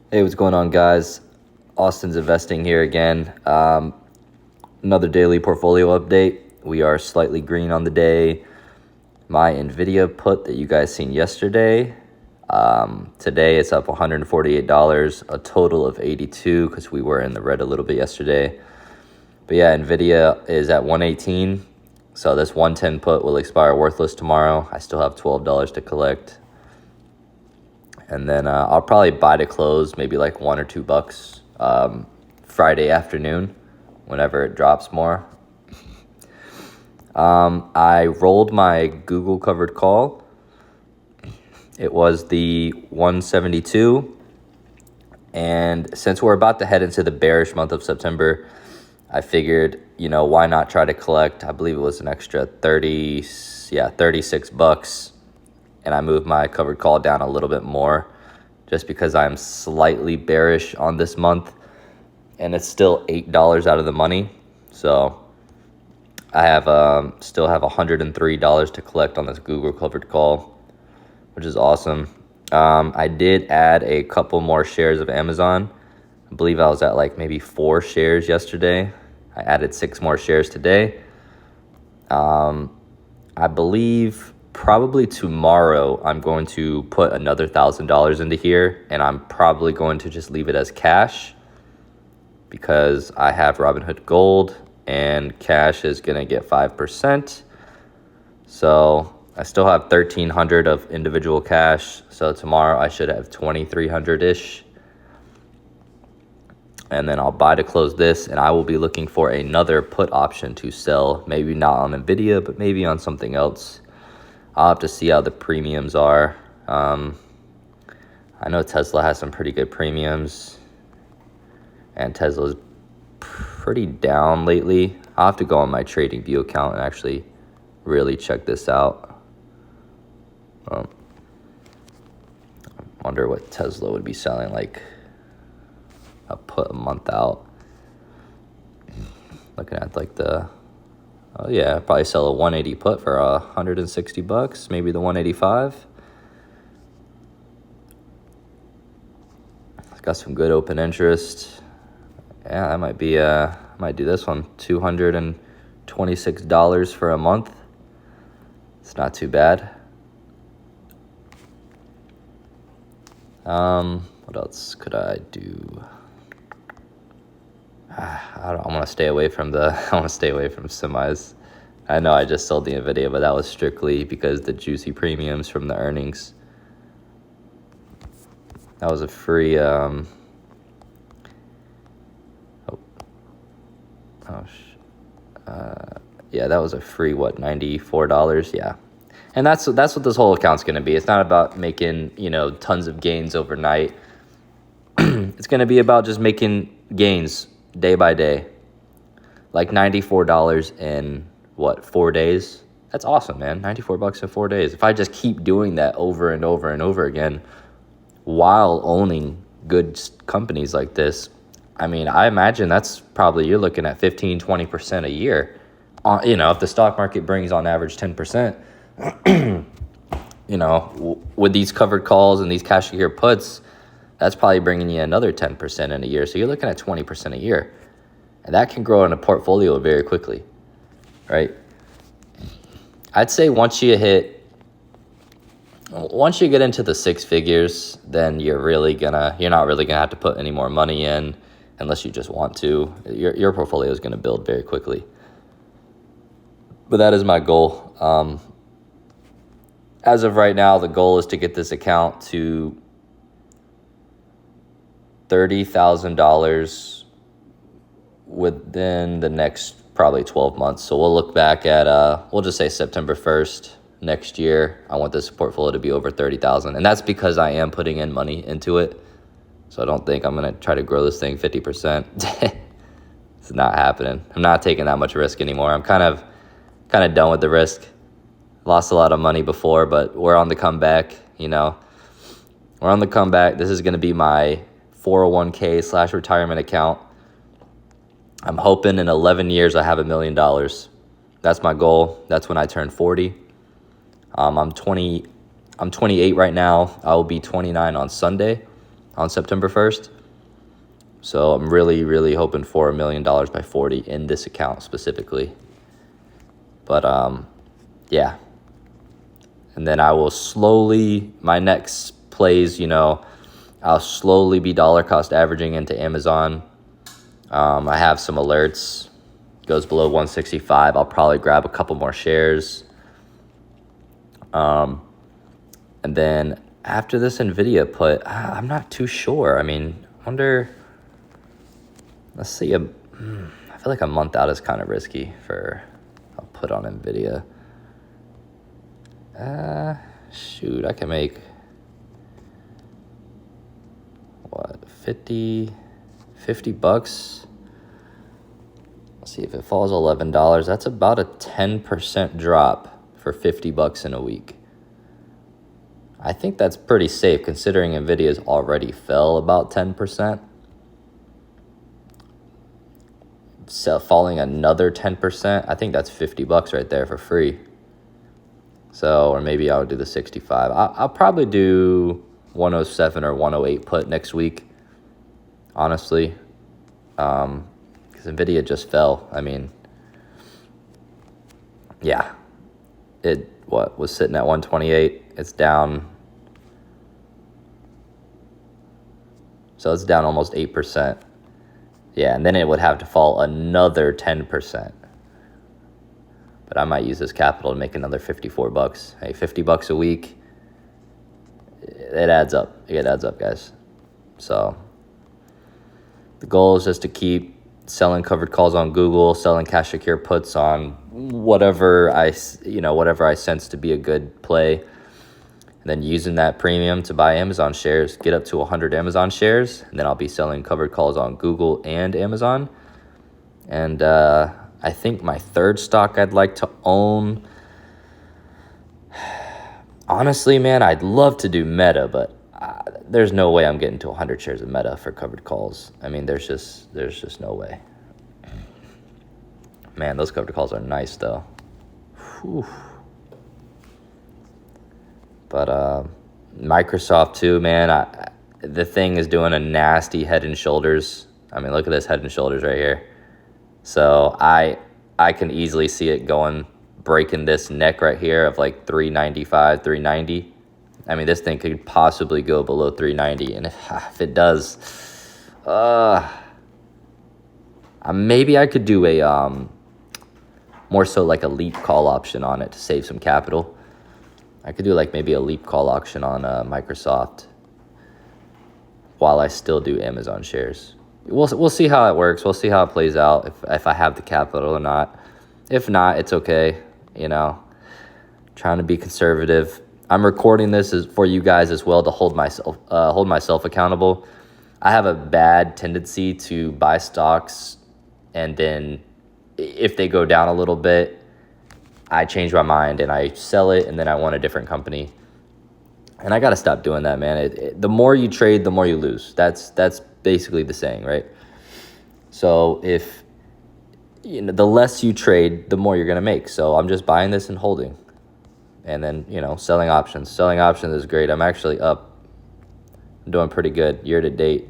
Hey, what's going on, guys? Austin's investing here again. Another daily portfolio update. We are slightly green on the day. My NVIDIA put that you guys seen yesterday. Today it's up $148, a total of 82 because we were in the red a little bit yesterday. But yeah, NVIDIA is at 118. So this 110 put will expire worthless tomorrow. I still have $12 to collect. And then I'll probably buy to close maybe like $1 or $2 Friday afternoon whenever it drops more. I rolled my Google covered call. It was the 172. And since we're about to head into the bearish month of September, I figured, why not try to collect? I believe it was an extra 36 bucks. And I moved my covered call down a little bit more just because I'm slightly bearish on this month, and it's still $8 out of the money. So I have still have $103 to collect on this Google covered call, which is awesome. I did add a couple more shares of Amazon. I believe I was at like maybe 4 shares yesterday. I added 6 more shares today. I believe probably tomorrow I'm going to put another $1,000 into here, and I'm probably going to just leave it as cash because I have Robinhood Gold and cash is going to get 5%. So I still have 1,300 of individual cash. So tomorrow I should have 2,300-ish. And then I'll buy to close this, and I will be looking for another put option to sell. Maybe not on NVIDIA, but maybe on something else. I'll have to see how the premiums are. I know Tesla has some pretty good premiums, and Tesla's pretty down lately. I'll have to go on my trading view account and actually really check this out. I wonder what Tesla would be selling like a put a month out. Looking at like oh yeah, I'd probably sell a 180 put for $160, maybe the 185. It's got some good open interest. Yeah, that might be might do this one. $226 for a month. It's not too bad. What else could I do? I want to stay away from semis. I know I just sold the NVIDIA, but that was strictly because the juicy premiums from the earnings. That was a free yeah, that was a free $94. Yeah. And that's what this whole account's going to be. It's not about making, tons of gains overnight. It's going to be about just making gains day by day. Like $94 in 4 days? That's awesome, man. $94 in 4 days. If I just keep doing that over and over and over again while owning good companies like this, I mean, I imagine that's probably, you're looking at 15-20% a year. If the stock market brings on average 10%, with these covered calls and these cash year puts, that's probably bringing you another 10% in a year. So you're looking at 20% a year. And that can grow in a portfolio very quickly, right? I'd say once you get into the 6 figures, then you're not really gonna have to put any more money in unless you just want to. Your portfolio is gonna build very quickly. But that is my goal. As of right now, the goal is to get this account to $30,000 within the next probably 12 months. So we'll look back at, we'll just say September 1st next year. I want this portfolio to be over 30,000. And that's because I am putting in money into it. So I don't think I'm going to try to grow this thing 50%. It's not happening. I'm not taking that much risk anymore. I'm kind of done with the risk. Lost a lot of money before, but we're on the comeback, We're on the comeback. This is going to be my 401k / retirement account. I'm hoping in 11 years I have $1 million. That's my goal. That's when I turn 40. I'm 28 right now. I will be 29 on Sunday. on September 1st. So I'm really, really hoping for $1 million by 40 in this account specifically. But yeah. And then I will slowly, my next plays, I'll slowly be dollar cost averaging into Amazon. I have some alerts. Goes below 165. I'll probably grab a couple more shares. And then after this NVIDIA put, I'm not too sure. I mean, I wonder, let's see. I feel like a month out is kind of risky for a put on NVIDIA. Shoot, I can make, what, 50 bucks? Let's see if it falls $11. That's about a 10% drop for 50 bucks in a week. I think that's pretty safe considering NVIDIA's already fell about 10%. So falling another 10%, I think that's 50 bucks right there for free. So, or maybe I would do the 65. I'll probably do 107 or 108 put next week, honestly. Because NVIDIA just fell. I mean, yeah. It was sitting at 128. It's down. So it's down almost 8%. Yeah, and then it would have to fall another 10%. But I might use this capital to make another 54 bucks. Hey, 50 bucks a week. It adds up. It adds up, guys. So the goal is just to keep selling covered calls on Google, selling cash secure puts on whatever I sense to be a good play, and then using that premium to buy Amazon shares, get up to 100 Amazon shares, and then I'll be selling covered calls on Google and Amazon. And I think my third stock I'd like to own, honestly, man, I'd love to do Meta, but there's no way I'm getting to 100 shares of Meta for covered calls. I mean, there's just no way. Man, those covered calls are nice, though. Whew. But Microsoft, too, man, the thing is doing a nasty head and shoulders. I mean, look at this head and shoulders right here. So I can easily see it breaking this neck right here of like 395, 390. I mean, this thing could possibly go below 390. And if it does, maybe I could do a more so like a leap call option on it to save some capital. I could do like maybe a leap call auction on Microsoft while I still do Amazon shares. We'll see how it works. We'll see how it plays out, if I have the capital or not. If not, it's okay. Trying to be conservative. I'm recording this for you guys as well to hold myself accountable. I have a bad tendency to buy stocks, and then if they go down a little bit, I change my mind and I sell it, and then I want a different company. And I got to stop doing that, man. The more you trade, the more you lose. That's basically the saying, right? So if the less you trade, the more you're going to make. So I'm just buying this and holding. And then, selling options. Selling options is great. I'm actually up. I'm doing pretty good year to date.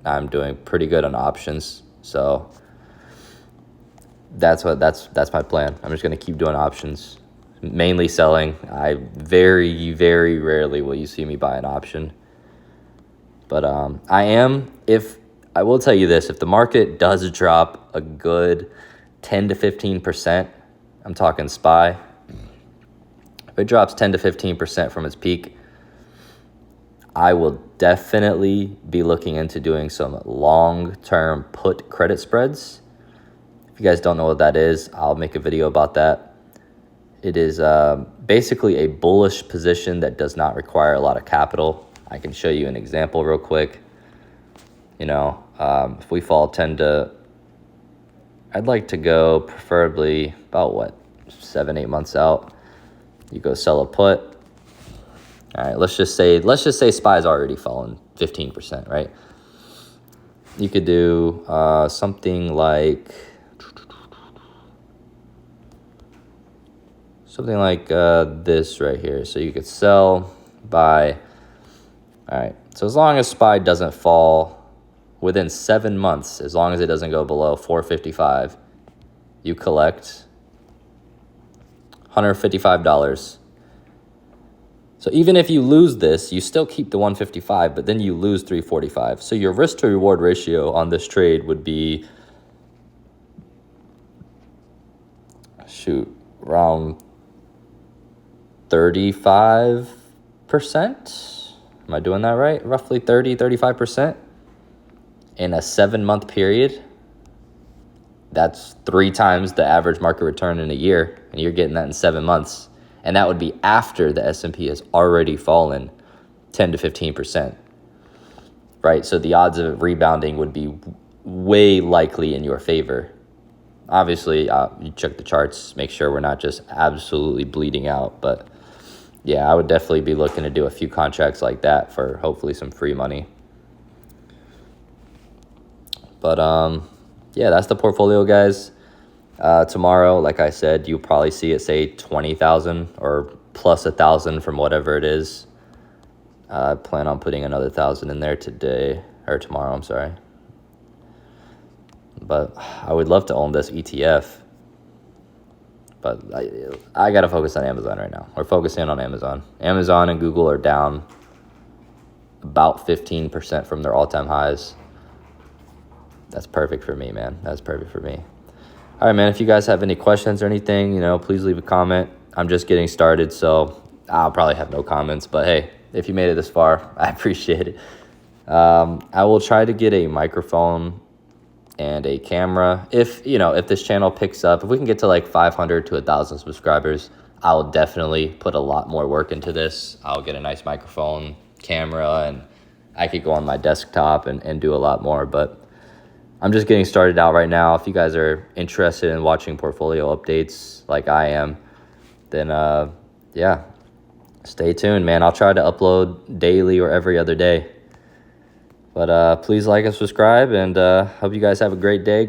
I'm doing pretty good on options. So that's my plan. I'm just going to keep doing options. Mainly selling. I very, very rarely will you see me buy an option. But I will tell you this, if the market does drop a good 10 to 15%, I'm talking SPY, if it drops 10 to 15% from its peak, I will definitely be looking into doing some long-term put credit spreads. If you guys don't know what that is, I'll make a video about that. It is basically a bullish position that does not require a lot of capital. I can show you an example real quick. If we fall 10 to, I'd like to go preferably about 7-8 months out. You go sell a put. All right, let's just say SPY's already fallen 15%, right? You could do something like this right here. So you could sell, buy. All right, So as long as SPY doesn't fall within 7 months, as long as it doesn't go below 455, you collect $155. So even if you lose this, you still keep the 155, but then you lose 345. So your risk to reward ratio on this trade would be, around 35%. Am I doing that right? Roughly 35% in a 7-month period. That's 3 times the average market return in a year, and you're getting that in 7 months. And that would be after the S&P has already fallen 10 to 15%, right? So the odds of it rebounding would be way likely in your favor. Obviously, you check the charts, make sure we're not just absolutely bleeding out. But yeah, I would definitely be looking to do a few contracts like that for hopefully some free money. But yeah, that's the portfolio, guys. Tomorrow, like I said, you'll probably see it say 20,000 or plus 1,000 from whatever it is. I plan on putting another 1,000 in there today or tomorrow. I'm sorry. But I would love to own this ETF. But I got to focus on Amazon right now. We're focusing on Amazon. Amazon and Google are down about 15% from their all-time highs. That's perfect for me, man. That's perfect for me. All right, man, if you guys have any questions or anything, please leave a comment. I'm just getting started, so I'll probably have no comments. But, hey, if you made it this far, I appreciate it. I will try to get a microphone and a camera. If this channel picks up, if we can get to like 500 to 1,000 subscribers, I'll definitely put a lot more work into this. I'll get a nice microphone, camera, and I could go on my desktop and do a lot more. But I'm just getting started out right now. If you guys are interested in watching portfolio updates like I am, then yeah, stay tuned, man. I'll try to upload daily or every other day. But please like and subscribe, and hope you guys have a great day.